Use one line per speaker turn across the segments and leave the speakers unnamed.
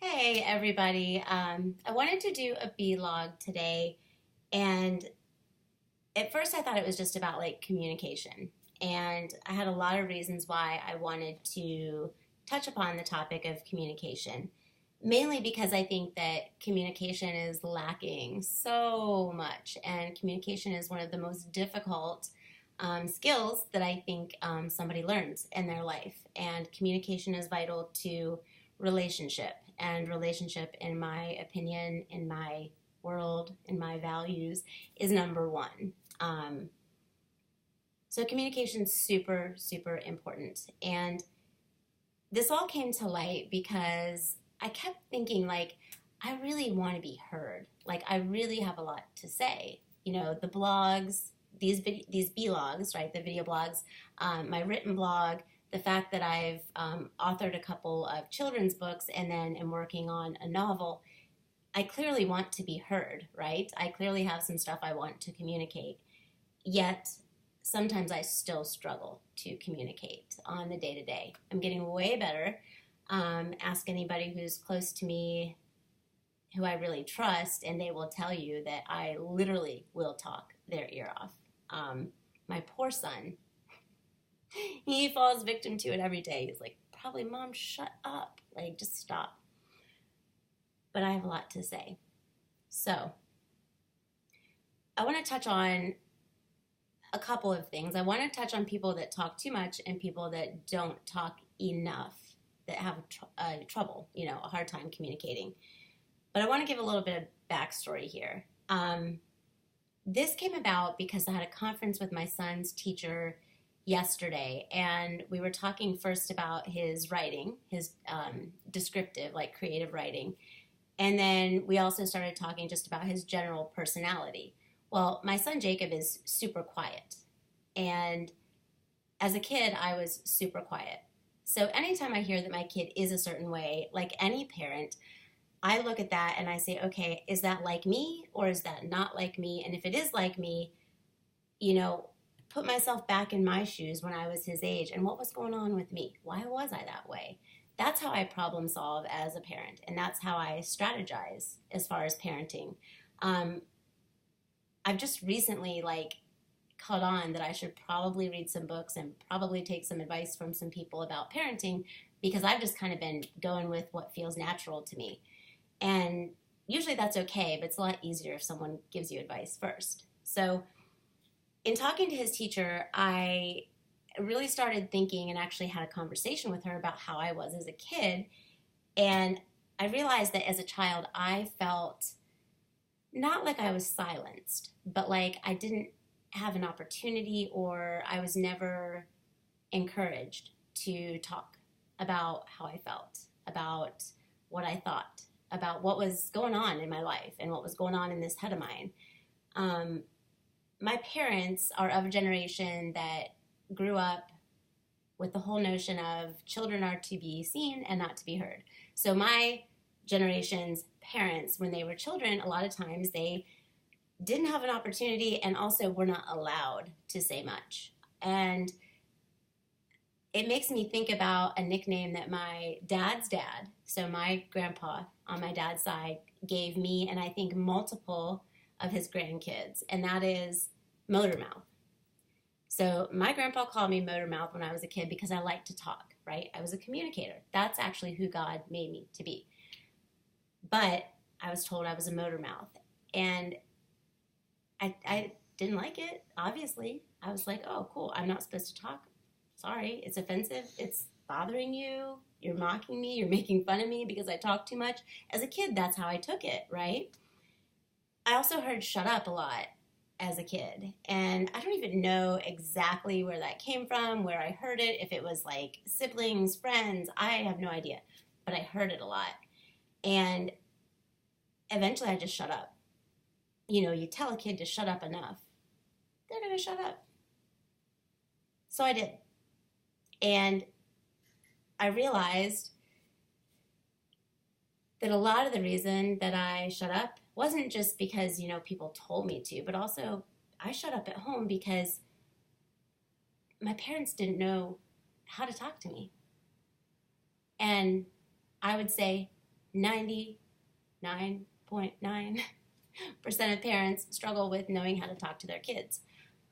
Hey everybody. I wanted to do a vlog today, and at first I thought it was just about like communication. And I had a lot of reasons why I wanted to touch upon the topic of communication. Mainly because I think that communication is lacking so much, and communication is one of the most difficult skills that I think somebody learns in their life. And communication is vital to relationship, and relationship, in my opinion, in my world, in my values, is number one. Um, so communication is super, super important. And this all came to light because I kept thinking, like, I really want to be heard. Like, I really have a lot to say. You know, the blogs, these blogs, right? The video blogs, my written blog, the fact that I've authored a couple of children's books and then am working on a novel. I clearly want to be heard, right? I clearly have some stuff I want to communicate. Yet, sometimes I still struggle to communicate on the day to day. I'm getting way better. Ask anybody who's close to me, who I really trust, and they will tell you that I literally will talk their ear off. My poor son, he falls victim to it every day. He's like, probably, Mom, shut up. Like, just stop. But I have a lot to say. So, I want to touch on a couple of things. I want to touch on people that talk too much and people that don't talk enough, that have trouble, a hard time communicating. But I want to give a little bit of backstory here. This came about because I had a conference with my son's teacher yesterday, and we were talking first about his writing, his descriptive, like creative writing. And then we also started talking just about his general personality. Well, my son Jacob is super quiet. And as a kid, I was super quiet. So anytime I hear that my kid is a certain way, like any parent, I look at that and I say, okay, is that like me or is that not like me? And if it is like me, put myself back in my shoes when I was his age and what was going on with me? Why was I that way? That's how I problem solve as a parent, and that's how I strategize as far as parenting. I've just recently caught on that I should probably read some books and probably take some advice from some people about parenting, because I've just kind of been going with what feels natural to me. And usually that's okay, but it's a lot easier if someone gives you advice first. So in talking to his teacher, I really started thinking and actually had a conversation with her about how I was as a kid. And I realized that as a child, I felt not like I was silenced, but like I didn't have an opportunity, or I was never encouraged to talk about how I felt, about what I thought, about what was going on in my life and what was going on in this head of mine. My parents are of a generation that grew up with the whole notion of children are to be seen and not to be heard. So my generation's parents, when they were children, a lot of times they didn't have an opportunity and also were not allowed to say much. And it makes me think about a nickname that my dad's dad, so my grandpa on my dad's side, gave me, and I think multiple of his grandkids, and that is motor mouth. So my grandpa called me motor mouth when I was a kid because I liked to talk, right? I was a communicator. That's actually who God made me to be. But I was told I was a motor mouth, and I didn't like it, obviously. I was like, oh, cool, I'm not supposed to talk. Sorry, it's offensive. It's bothering you. You're mocking me. You're making fun of me because I talk too much. As a kid, that's how I took it, right? I also heard shut up a lot as a kid. And I don't even know exactly where that came from, where I heard it, if it was like siblings, friends. I have no idea. But I heard it a lot. And eventually I just shut up. You tell a kid to shut up enough, they're going to shut up. So I did. And I realized that a lot of the reason that I shut up wasn't just because, people told me to, but also I shut up at home because my parents didn't know how to talk to me. And I would say, 99.9% of parents struggle with knowing how to talk to their kids.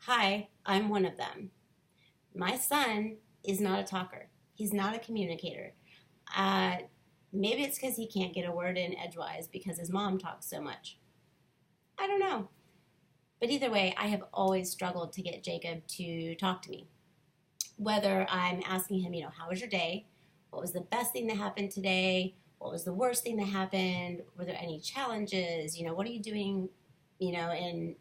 Hi, I'm one of them. My son is not a talker. He's not a communicator. Uh, Maybe it's because he can't get a word in edgewise because his mom talks so much. I don't know. But either way, I have always struggled to get Jacob to talk to me. Whether I'm asking him, how was your day? What was the best thing that happened today? What was the worst thing that happened? Were there any challenges? What are you doing, in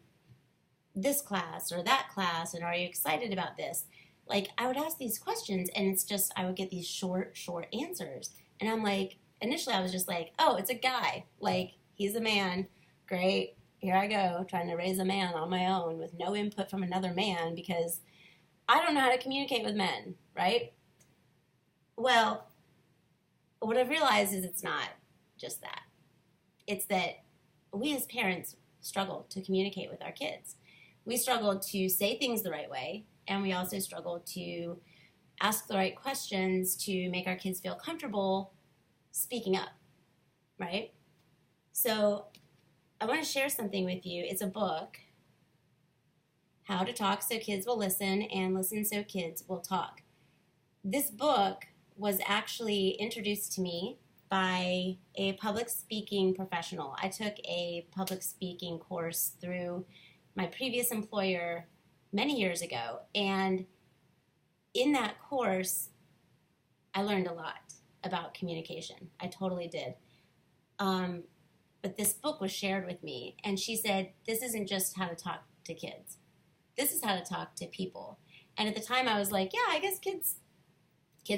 this class or that class? And are you excited about this? Like, I would ask these questions and it's just, I would get these short answers. And I'm like, initially I was just like, oh, it's a guy. Like, he's a man. Great. Here I go, trying to raise a man on my own with no input from another man because I don't know how to communicate with men, right? Well, what I've realized is it's not just that. It's that we as parents struggle to communicate with our kids. We struggle to say things the right way, and we also struggle to ask the right questions to make our kids feel comfortable speaking up, right? So I want to share something with you. It's a book, How to Talk So Kids Will Listen and Listen So Kids Will Talk. This book was actually introduced to me by a public speaking professional. I took a public speaking course through my previous employer many years ago, and in that course, I learned a lot about communication. I totally did. But this book was shared with me, and she said, this isn't just how to talk to kids. This is how to talk to people. And at the time, I was like, yeah, I guess kids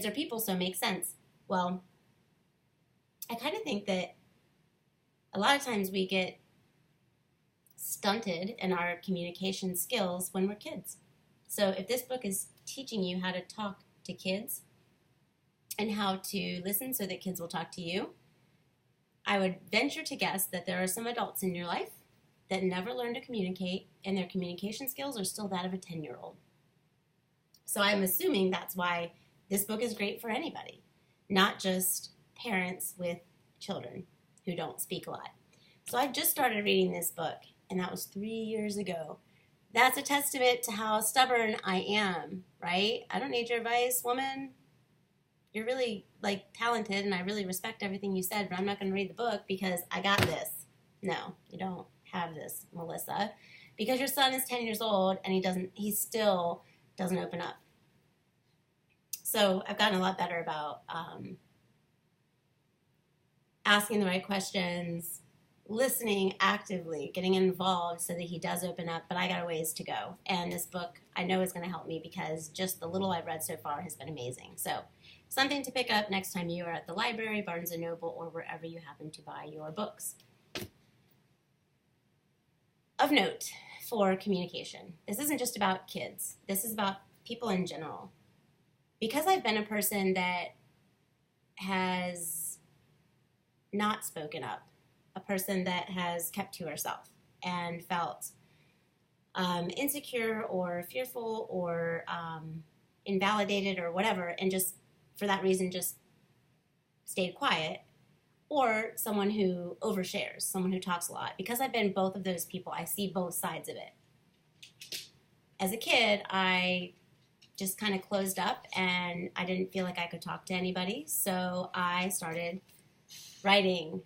are people, so it makes sense. Well, I kind of think that a lot of times we get stunted in our communication skills when we're kids. So if this book is teaching you how to talk to kids and how to listen so that kids will talk to you, I would venture to guess that there are some adults in your life that never learned to communicate, and their communication skills are still that of a 10-year-old. So I'm assuming that's why this book is great for anybody, not just parents with children who don't speak a lot. So I just started reading this book, and that was 3 years ago. That's a testament to how stubborn I am, right? I don't need your advice, woman. You're really, talented, and I really respect everything you said, but I'm not going to read the book because I got this. No, you don't have this, Melissa, because your son is 10 years old, and he still doesn't open up. So I've gotten a lot better about asking the right questions, listening actively, getting involved so that he does open up, but I got a ways to go. And this book I know is going to help me because just the little I've read so far has been amazing. So something to pick up next time you are at the library, Barnes & Noble, or wherever you happen to buy your books. Of note for communication, this isn't just about kids. This is about people in general. Because I've been a person that has not spoken up, a person that has kept to herself and felt insecure or fearful or invalidated or whatever, and just for that reason just stayed quiet, or someone who overshares, someone who talks a lot. Because I've been both of those people, I see both sides of it. As a kid, I just kind of closed up and I didn't feel like I could talk to anybody, so I started writing.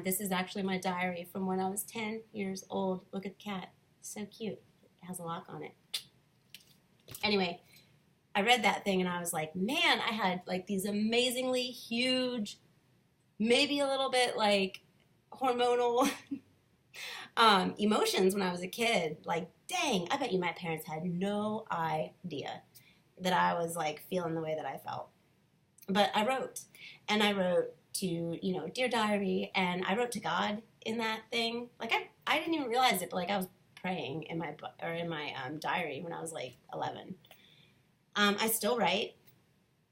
This is actually my diary from when I was 10 years old. Look at the cat. So cute. It has a lock on it. Anyway, I read that thing and I was like, man, I had these amazingly huge, maybe a little bit hormonal emotions when I was a kid. Dang, I bet you my parents had no idea that I was feeling the way that I felt. But I wrote, and I wrote to, Dear Diary, and I wrote to God in that thing. I didn't even realize it, but I was praying in my diary when I was 11. I still write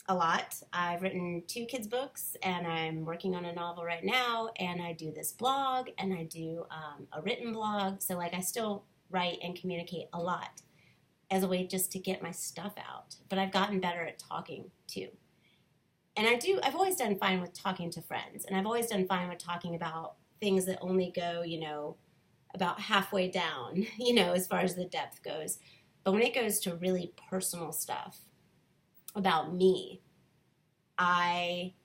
a lot. I've written 2 kids' books, and I'm working on a novel right now, and I do this blog, and I do a written blog. So I still write and communicate a lot as a way just to get my stuff out. But I've gotten better at talking too. And I've always done fine with talking to friends, and I've always done fine with talking about things that only go, about halfway down, as far as the depth goes. But when it goes to really personal stuff about me, I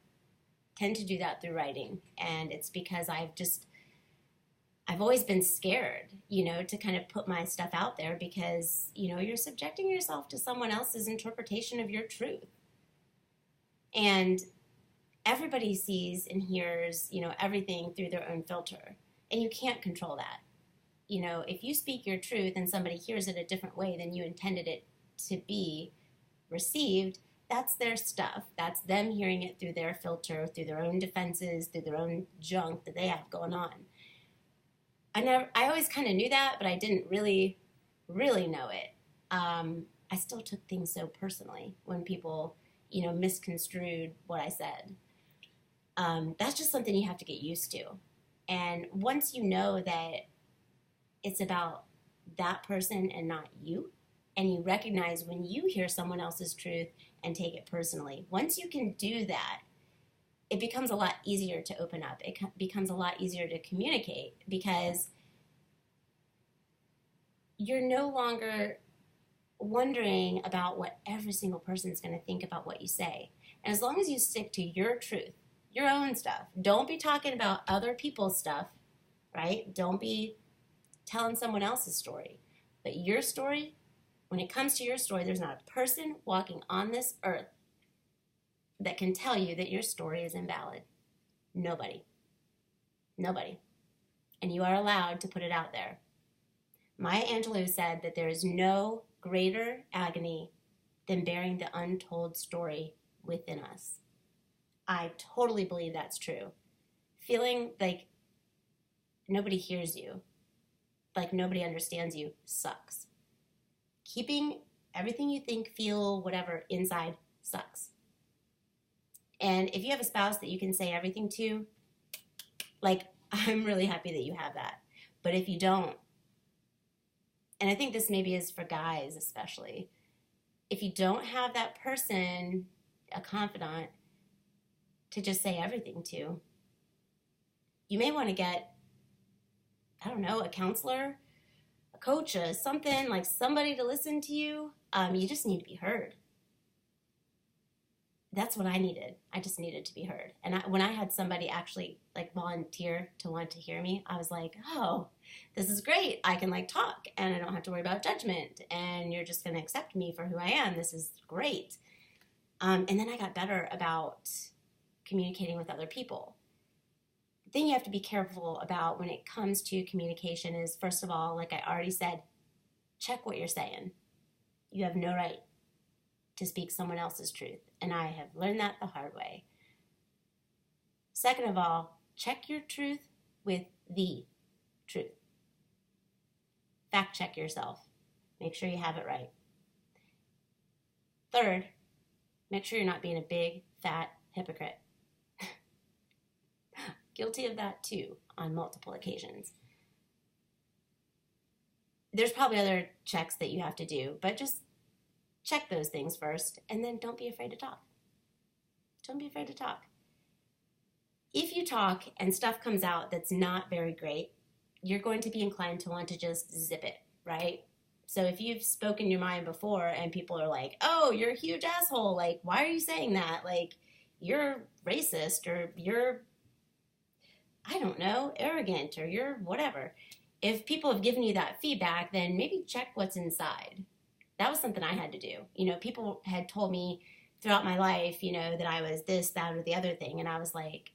tend to do that through writing. And it's because I've always been scared, to kind of put my stuff out there because, you're subjecting yourself to someone else's interpretation of your truth. And everybody sees and hears, everything through their own filter. And you can't control that. If you speak your truth and somebody hears it a different way than you intended it to be received, that's their stuff. That's them hearing it through their filter, through their own defenses, through their own junk that they have going on. I always kind of knew that, but I didn't really, really know it. I still took things so personally when people, misconstrued what I said. That's just something you have to get used to. And once you know that it's about that person and not you, and you recognize when you hear someone else's truth and take it personally, once you can do that, it becomes a lot easier to open up. It becomes a lot easier to communicate because you're no longer wondering about what every single person is going to think about what you say. And as long as you stick to your truth, your own stuff, don't be talking about other people's stuff, right? Don't be telling someone else's story. But your story, when it comes to your story, there's not a person walking on this earth that can tell you that your story is invalid. Nobody. Nobody. And you are allowed to put it out there. Maya Angelou said that there is no greater agony than bearing the untold story within us. I totally believe that's true. Feeling like nobody hears you, like nobody understands you, sucks. Keeping everything you think, feel, whatever inside sucks. And if you have a spouse that you can say everything to, I'm really happy that you have that. But if you don't, and I think this maybe is for guys especially, if you don't have that person, a confidant, to just say everything to, you may want to get, a counselor, a coach, something, like somebody to listen to you. You just need to be heard. That's what I needed. I just needed to be heard. And when I had somebody actually volunteer to want to hear me, I was like, oh, this is great. I can talk and I don't have to worry about judgment and you're just going to accept me for who I am. This is great. And then I got better about communicating with other people. The thing you have to be careful about when it comes to communication is, first of all, like I already said, check what you're saying. You have no right to speak someone else's truth. And I have learned that the hard way. Second of all, check your truth with the truth. Fact check yourself. Make sure you have it right. Third, make sure you're not being a big, fat hypocrite. Guilty of that too, on multiple occasions. There's probably other checks that you have to do, but just check those things first, and then don't be afraid to talk. Don't be afraid to talk. If you talk and stuff comes out that's not very great, you're going to be inclined to want to just zip it, right? So if you've spoken your mind before and people are like, oh, you're a huge asshole, why are you saying that? You're racist, or you're, arrogant, or you're whatever. If people have given you that feedback, then maybe check what's inside. That was something I had to do. People had told me throughout my life, that I was this, that, or the other thing. And I was like,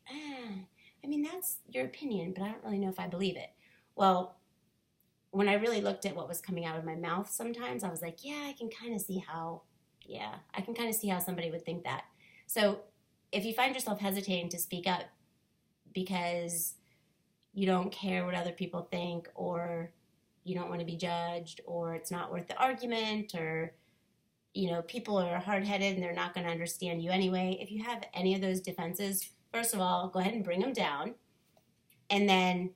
that's your opinion, but I don't really know if I believe it. Well, when I really looked at what was coming out of my mouth sometimes, I was like, I can kind of see how somebody would think that. So if you find yourself hesitating to speak up because you don't care what other people think, or you don't want to be judged, or it's not worth the argument, or, people are hard-headed and they're not going to understand you anyway. If you have any of those defenses, first of all, go ahead and bring them down. And then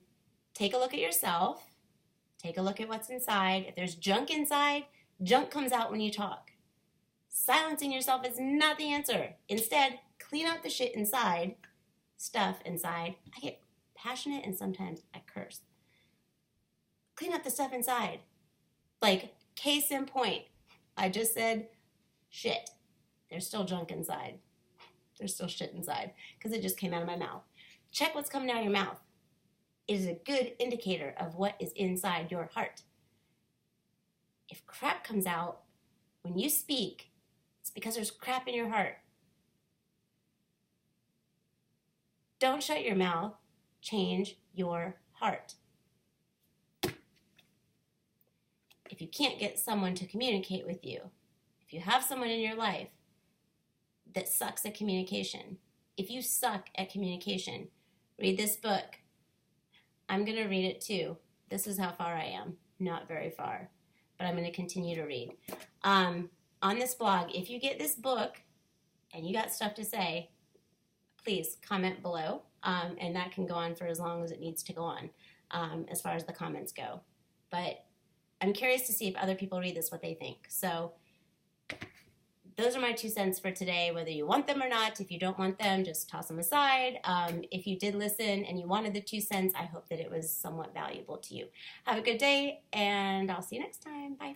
take a look at yourself. Take a look at what's inside. If there's junk inside, junk comes out when you talk. Silencing yourself is not the answer. Instead, clean out the shit inside, stuff inside. I get passionate and sometimes I curse. Clean up the stuff inside. Like, case in point, I just said shit. There's still junk inside. There's still shit inside because it just came out of my mouth. Check what's coming out of your mouth. It is a good indicator of what is inside your heart. If crap comes out when you speak, it's because there's crap in your heart. Don't shut your mouth. Change your heart. If you can't get someone to communicate with you, if you have someone in your life that sucks at communication, if you suck at communication, read this book. I'm going to read it too. This is how far I am. Not very far. But I'm going to continue to read. On this blog, if you get this book and you got stuff to say, please comment below. And that can go on for as long as it needs to go on as far as the comments go. But I'm curious to see if other people read this, what they think. So those are my 2 cents for today, whether you want them or not. If you don't want them, just toss them aside. If you did listen and you wanted the 2 cents, I hope that it was somewhat valuable to you. Have a good day, and I'll see you next time. Bye.